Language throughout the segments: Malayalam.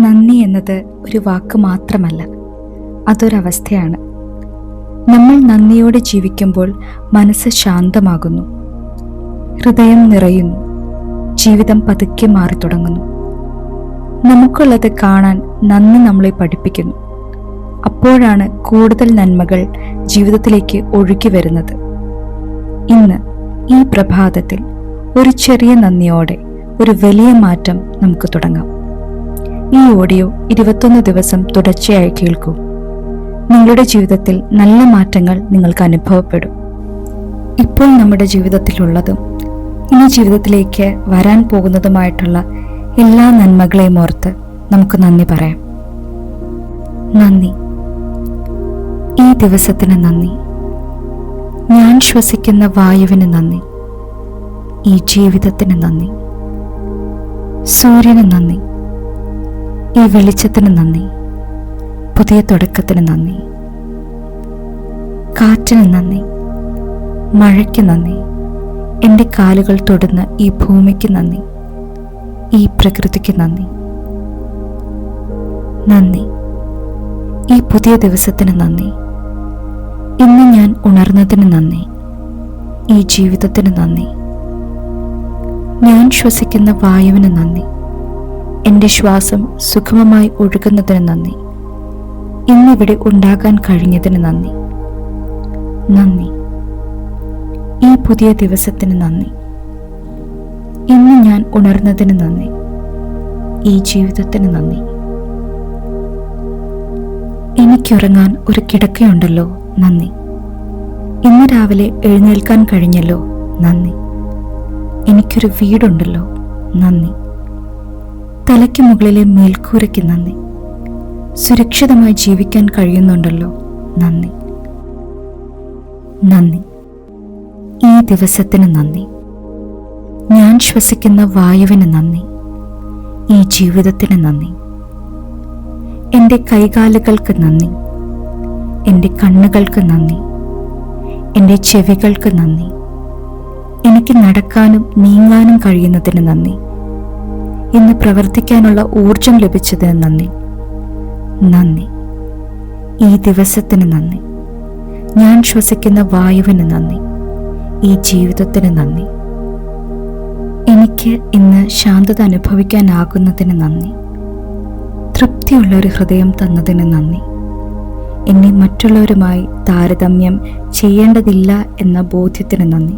നന്ദി എന്നത് ഒരു വാക്ക് മാത്രമല്ല, അതൊരവസ്ഥയാണ്. നമ്മൾ നന്ദിയോടെ ജീവിക്കുമ്പോൾ മനസ്സ് ശാന്തമാകുന്നു, ഹൃദയം നിറയുന്നു, ജീവിതം പതുക്കെ മാറി തുടങ്ങുന്നു. നമുക്കുള്ളത് കാണാൻ നന്ദി നമ്മളെ പഠിപ്പിക്കുന്നു. അപ്പോഴാണ് കൂടുതൽ നന്മകൾ ജീവിതത്തിലേക്ക് ഒഴുകി വരുന്നത്. ഇന്ന് ഈ പ്രഭാതത്തിൽ ഒരു ചെറിയ നന്ദിയോടെ ഒരു വലിയ മാറ്റം നമുക്ക് തുടങ്ങാം. ഈ ഓഡിയോ 21 ദിവസം തുടർച്ചയായി കേൾക്കൂ. നിങ്ങളുടെ ജീവിതത്തിൽ നല്ല മാറ്റങ്ങൾ നിങ്ങൾക്ക് അനുഭവപ്പെടും. ഇപ്പോൾ നമ്മുടെ ജീവിതത്തിലുള്ളതും ഇനി ജീവിതത്തിലേക്ക് വരാൻ പോകുന്നതുമായിട്ടുള്ള എല്ലാ നന്മകളെയും ഓർത്ത് നമുക്ക് നന്ദി പറയാം. നന്ദി. ഈ ദിവസത്തിന് നന്ദി. ഞാൻ ശ്വസിക്കുന്ന വായുവിന് നന്ദി. ഈ ജീവിതത്തിന് നന്ദി. സൂര്യന് നന്ദി. ഈ വെളിച്ചത്തിന് നന്ദി. പുതിയ തുടക്കത്തിന് നന്ദി. കാറ്റിന് നന്ദി. മഴയ്ക്ക് നന്ദി. എൻ്റെ കാലുകൾ തൊടുന്ന ഈ ഭൂമിക്ക് നന്ദി. ഈ പ്രകൃതിക്ക് നന്ദി. നന്ദി. ഈ പുതിയ ദിവസത്തിന് നന്ദി. ഇന്ന് ഞാൻ ഉണർന്നതിന് നന്ദി. ഈ ജീവിതത്തിന് നന്ദി. ഞാൻ ശ്വസിക്കുന്ന വായുവിന് നന്ദി. എൻ്റെ ശ്വാസം സുഗമമായി ഒഴുകുന്നതിന് നന്ദി. ഇന്നിവിടെ ഉണ്ടാകാൻ കഴിഞ്ഞതിന് നന്ദി. നന്ദി. ഈ പുതിയ ദിവസത്തിന് നന്ദി. ഇന്ന് ഞാൻ ഉണർന്നതിന് നന്ദി. ഈ ജീവിതത്തിന് നന്ദി. എനിക്കുറങ്ങാൻ ഒരു കിടക്കയുണ്ടല്ലോ, നന്ദി. ഇന്ന് രാവിലെ എഴുന്നേൽക്കാൻ കഴിഞ്ഞല്ലോ, നന്ദി. എനിക്കൊരു വീടുണ്ടല്ലോ, നന്ദി. തലയ്ക്ക് മുകളിലെ മേൽക്കൂരയ്ക്ക് നന്ദി. സുരക്ഷിതമായി ജീവിക്കാൻ കഴിയുന്നുണ്ടല്ലോ, നന്ദി. നന്ദി. ഈ ദിവസത്തിന് നന്ദി. ഞാൻ ശ്വസിക്കുന്ന വായുവിന് നന്ദി. ഈ ജീവിതത്തിന് നന്ദി. എൻ്റെ കൈകാലുകൾക്ക് നന്ദി. എൻ്റെ കണ്ണുകൾക്ക് നന്ദി. എൻ്റെ ചെവികൾക്ക് നന്ദി. എനിക്ക് നടക്കാനും നീങ്ങാനും കഴിയുന്നതിന് നന്ദി. ഇന്ന് പ്രവർത്തിക്കാനുള്ള ഊർജം ലഭിച്ചതിന് നന്ദി. നന്ദി. ഈ ദിവസത്തിന് നന്ദി. ഞാൻ ശ്വസിക്കുന്ന വായുവിന് നന്ദി. ഈ ജീവിതത്തിന് നന്ദി. എനിക്ക് ഇന്ന് ശാന്തത അനുഭവിക്കാനാകുന്നതിന് നന്ദി. തൃപ്തിയുള്ള ഒരു ഹൃദയം തന്നതിന് നന്ദി. എന്നെ മറ്റുള്ളവരുമായി താരതമ്യം ചെയ്യേണ്ടതില്ല എന്ന ബോധ്യത്തിന് നന്ദി.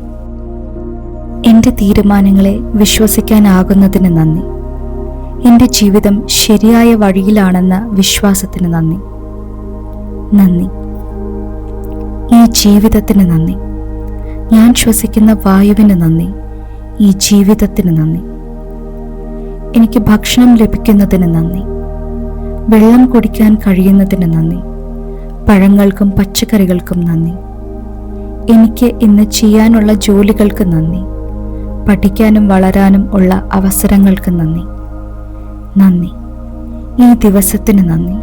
എൻ്റെ തീരുമാനങ്ങളെ വിശ്വസിക്കാനാകുന്നതിന് നന്ദി. എൻ്റെ ജീവിതം ശരിയായ വഴിയിലാണെന്ന വിശ്വാസത്തിന് നന്ദി. നന്ദി. ഈ ജീവിതത്തിന് നന്ദി. ഞാൻ ശ്വസിക്കുന്ന വായുവിന് നന്ദി. ഈ ജീവിതത്തിന് നന്ദി. എനിക്ക് ഭക്ഷണം ലഭിക്കുന്നതിന് നന്ദി. വെള്ളം കുടിക്കാൻ കഴിയുന്നതിന് നന്ദി. പഴങ്ങൾക്കും പച്ചക്കറികൾക്കും നന്ദി. എനിക്ക് ഇന്ന് ചെയ്യാനുള്ള ജോലികൾക്ക് നന്ദി. പഠിക്കാനും വളരാനും ഉള്ള അവസരങ്ങൾക്ക് നന്ദി. നന്ദി. ഈ ദിവസത്തിന് നന്ദി.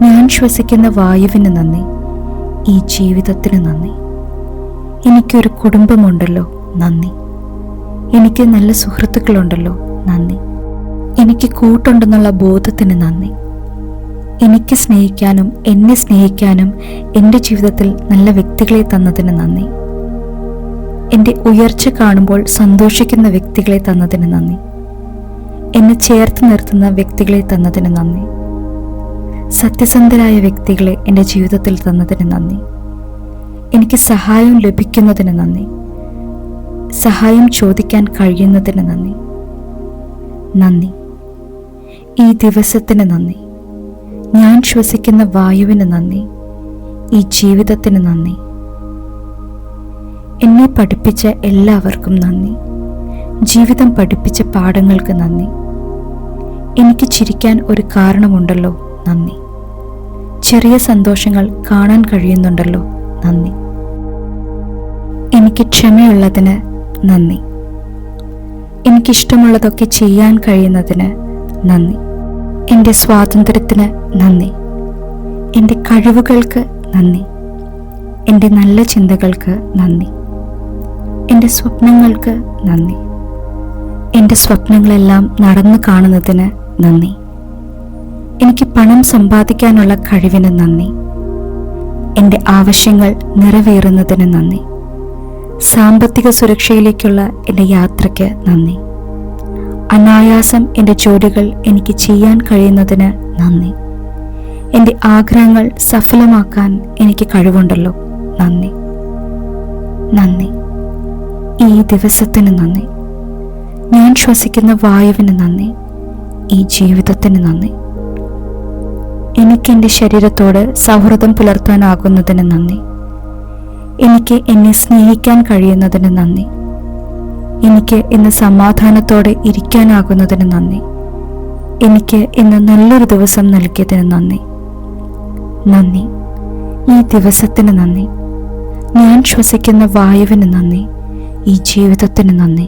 ഞാൻ ശ്വസിക്കുന്ന വായുവിന് നന്ദി. ഈ ജീവിതത്തിന് നന്ദി. എനിക്കൊരു കുടുംബമുണ്ടല്ലോ, നന്ദി. എനിക്ക് നല്ല സുഹൃത്തുക്കളുണ്ടല്ലോ, നന്ദി. എനിക്ക് കൂട്ടുണ്ടെന്നുള്ള ബോധത്തിന് നന്ദി. എനിക്ക് സ്നേഹിക്കാനും എന്നെ സ്നേഹിക്കാനും എൻ്റെ ജീവിതത്തിൽ നല്ല വ്യക്തികളെ തന്നതിന് നന്ദി. എൻ്റെ ഉയർച്ച കാണുമ്പോൾ സന്തോഷിക്കുന്ന വ്യക്തികളെ തന്നതിന് നന്ദി. എന്നെ ചേർത്ത് നിർത്തുന്ന വ്യക്തികളെ തന്നതിന് നന്ദി. സത്യസന്ധരായ വ്യക്തികളെ എൻ്റെ ജീവിതത്തിൽ തന്നതിന് നന്ദി. എനിക്ക് സഹായം ലഭിക്കുന്നതിന് നന്ദി. സഹായം ചോദിക്കാൻ കഴിയുന്നതിന് നന്ദി. നന്ദി. ഈ ദിവസത്തിന് നന്ദി. ഞാൻ ശ്വസിക്കുന്ന വായുവിന് നന്ദി. ഈ ജീവിതത്തിന് നന്ദി. എന്നെ പഠിപ്പിച്ച എല്ലാവർക്കും നന്ദി. ജീവിതം പഠിപ്പിച്ച പാഠങ്ങൾക്ക് നന്ദി. എനിക്ക് ചിരിക്കാൻ ഒരു കാരണമുണ്ടല്ലോ, നന്ദി. ചെറിയ സന്തോഷങ്ങൾ കാണാൻ കഴിയുന്നുണ്ടല്ലോ, നന്ദി. എനിക്ക് ക്ഷമയുള്ളതിന് നന്ദി. എനിക്കിഷ്ടമുള്ളതൊക്കെ ചെയ്യാൻ കഴിയുന്നതിന് നന്ദി. എൻ്റെ സ്വാതന്ത്ര്യത്തിന് നന്ദി. എൻ്റെ കഴിവുകൾക്ക് നന്ദി. എൻ്റെ നല്ല ചിന്തകൾക്ക് നന്ദി. എൻ്റെ സ്വപ്നങ്ങൾക്ക് നന്ദി. എൻ്റെ സ്വപ്നങ്ങളെല്ലാം നടന്നു കാണുന്നതിന് നന്ദി. എനിക്ക് പണം സമ്പാദിക്കാനുള്ള കഴിവിന് നന്ദി. എൻ്റെ ആവശ്യങ്ങൾ നിറവേറുന്നതിന് നന്ദി. സാമ്പത്തിക സുരക്ഷയിലേക്കുള്ള എൻ്റെ യാത്രയ്ക്ക് നന്ദി. അനായാസം എൻ്റെ ജോലികൾ എനിക്ക് ചെയ്യാൻ കഴിയുന്നതിന് നന്ദി. എൻ്റെ ആഗ്രഹങ്ങൾ സഫലമാക്കാൻ എനിക്ക് കഴിവുണ്ടല്ലോ, നന്ദി. നന്ദി. ഈ ദിവസത്തിന് നന്ദി. ഞാൻ ശ്വസിക്കുന്ന വായുവിന് നന്ദി. ഈ ജീവിതത്തിന് നന്ദി. എനിക്ക് എൻ്റെ ശരീരത്തോട് സൗഹൃദം പുലർത്താനാകുന്നതിന് നന്ദി. എനിക്ക് എന്നെ സ്നേഹിക്കാൻ കഴിയുന്നതിന് നന്ദി. എനിക്ക് ഇന്ന് സമാധാനത്തോടെ ഇരിക്കാനാകുന്നതിന് നന്ദി. എനിക്ക് ഇന്ന് നല്ലൊരു ദിവസം നൽകിയതിന് നന്ദി. നന്ദി. ഈ ദിവസത്തിന് നന്ദി. ഞാൻ ശ്വസിക്കുന്ന വായുവിന് നന്ദി. ഈ ജീവിതത്തിന് നന്ദി.